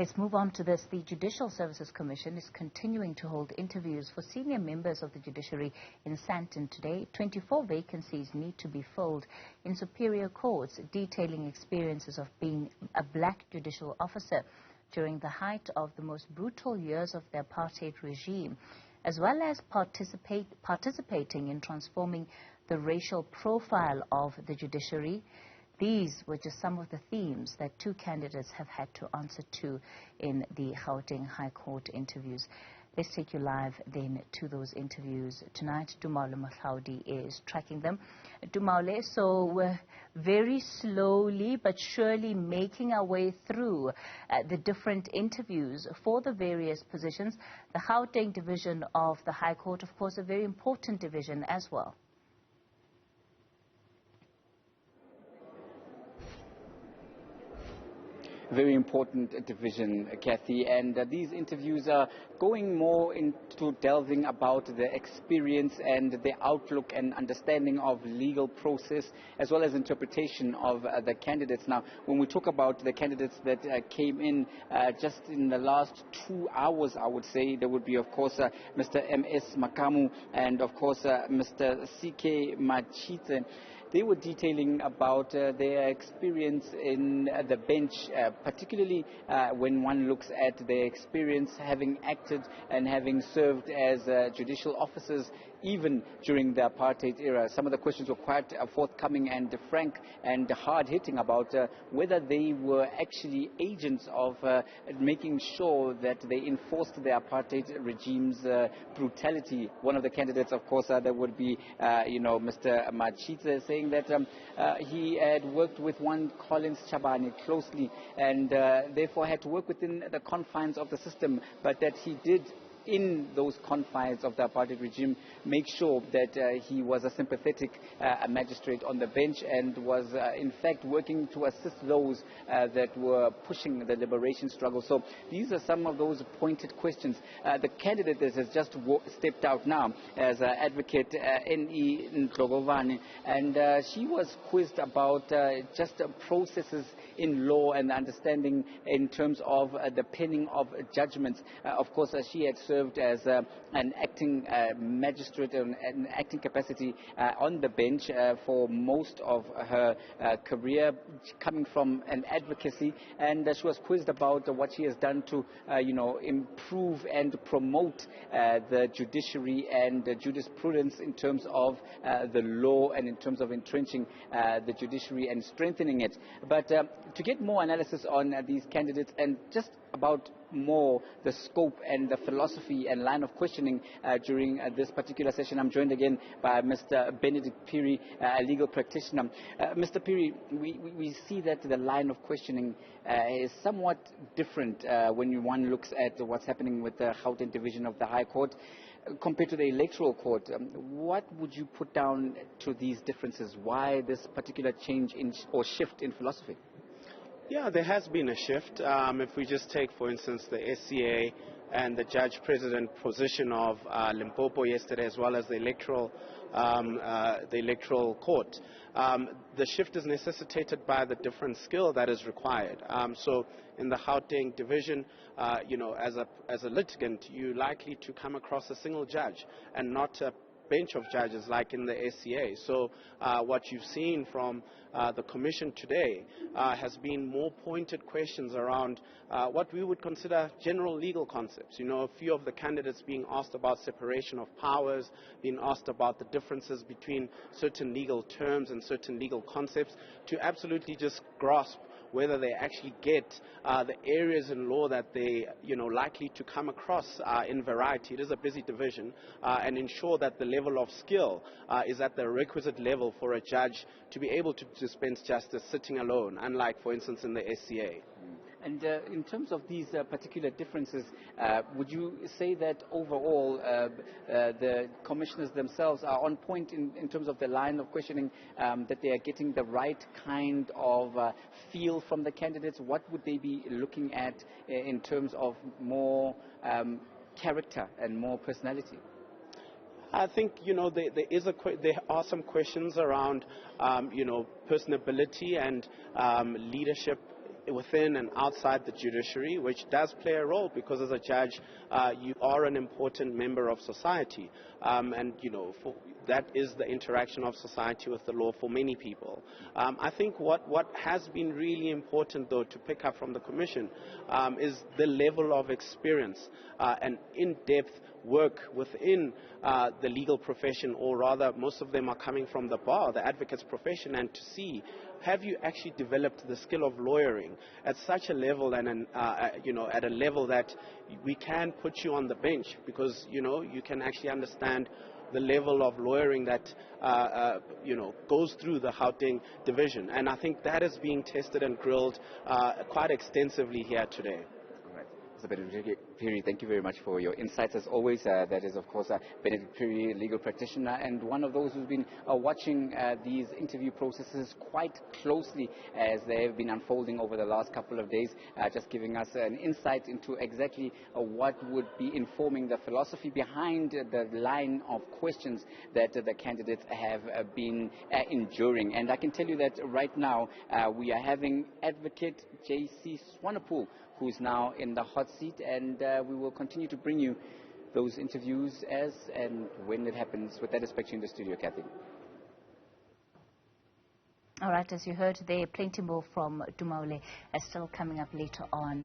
Let's move on to this. The Judicial Services Commission is continuing to hold interviews for senior members of the judiciary in Sandton today. 24 vacancies need to be filled in superior courts, detailing experiences of being a black judicial officer during the height of the most brutal years of the apartheid regime, as well as participating in transforming the racial profile of the judiciary. These were just some of the themes that two candidates have had to answer to in the Gauteng High Court interviews. Let's take you live then to those interviews. Tonight, Tumaole Mohlaoli is tracking them. Tumaole, so we're very slowly but surely making our way through the different interviews for the various positions. The Gauteng division of the High Court, of course, a very important division as well. Very important division, Kathy, and these interviews are going more into delving about the experience and the outlook and understanding of legal process as well as interpretation of the candidates. Now, when we talk about the candidates that came in just in the last 2 hours, I would say there would be, of course, Mr. M.S. Makamu and, of course, Mr. C.K. Machite. They were detailing about their experience in the bench, particularly when one looks at their experience having acted and having served as judicial officers even during the apartheid era. Some of the questions were quite forthcoming and frank and hard-hitting about whether they were actually agents of making sure that they enforced the apartheid regime's brutality. One of the candidates, of course, there would be, Mr. Machite, saying that he had worked with one Collins Chabane closely and therefore had to work within the confines of the system, but that he did in those confines of the apartheid regime make sure that he was a sympathetic magistrate on the bench and was in fact working to assist those that were pushing the liberation struggle. So these are some of those pointed questions. The candidate that has just stepped out now as Advocate N.E. Ndlogovane, and she was quizzed about just processes in law and understanding in terms of the penning of judgments. Of course, she had served as an acting magistrate in an acting capacity on the bench for most of her career, coming from an advocacy, and she was quizzed about what she has done to improve and promote the judiciary and jurisprudence in terms of the law and in terms of entrenching the judiciary and strengthening it. But to get more analysis on these candidates and just about more the scope and the philosophy and line of questioning during this particular session, I'm joined again by Mr. Benedict Piri, a legal practitioner. Mr. Piri, we see that the line of questioning is somewhat different when one looks at what's happening with the Gauteng division of the High Court compared to the electoral court. What would you put down to these differences? Why this particular change or shift in philosophy? Yeah, there has been a shift. If we just take, for instance, the SCA and the judge-president position of Limpopo yesterday, as well as the electoral court, the shift is necessitated by the different skill that is required. So in the Gauteng division, as a litigant, you're likely to come across a single judge and not a bench of judges like in the SCA. So what you've seen from the Commission today has been more pointed questions around what we would consider general legal concepts. A few of the candidates being asked about separation of powers, being asked about the differences between certain legal terms and certain legal concepts, to absolutely just grasp whether they actually get the areas in law that they likely to come across in variety. It is a busy division, and ensure that the level of skill is at the requisite level for a judge to be able to dispense justice sitting alone, unlike, for instance, in the SCA. And in terms of these particular differences, would you say that overall the commissioners themselves are on point in terms of the line of questioning, that they are getting the right kind of feel from the candidates? What would they be looking at in terms of more character and more personality? I think there are some questions around personability and leadership within and outside the judiciary, which does play a role because as a judge, you are an important member of society. And, that is the interaction of society with the law for many people. I think what has been really important, though, to pick up from the Commission is the level of experience and in-depth work within the legal profession, or rather most of them are coming from the bar, the advocates profession, and to see, have you actually developed the skill of lawyering at such a level and at a level that we can put you on the bench because you can actually understand the level of lawyering that goes through the Gauteng division, and I think that is being tested and grilled quite extensively here today. Mr. Benedict Phiri, thank you very much for your insights as always. That is, of course, Benedict Phiri, legal practitioner, and one of those who's been watching these interview processes quite closely as they have been unfolding over the last couple of days, just giving us an insight into exactly what would be informing the philosophy behind the line of questions that the candidates have been enduring. And I can tell you that right now we are having Advocate JSC Swanepoel, who's now in the hot seat, and we will continue to bring you those interviews as and when it happens. With that, respect, in the studio, Kathy. All right, as you heard there, plenty more from Tumaole still coming up later on.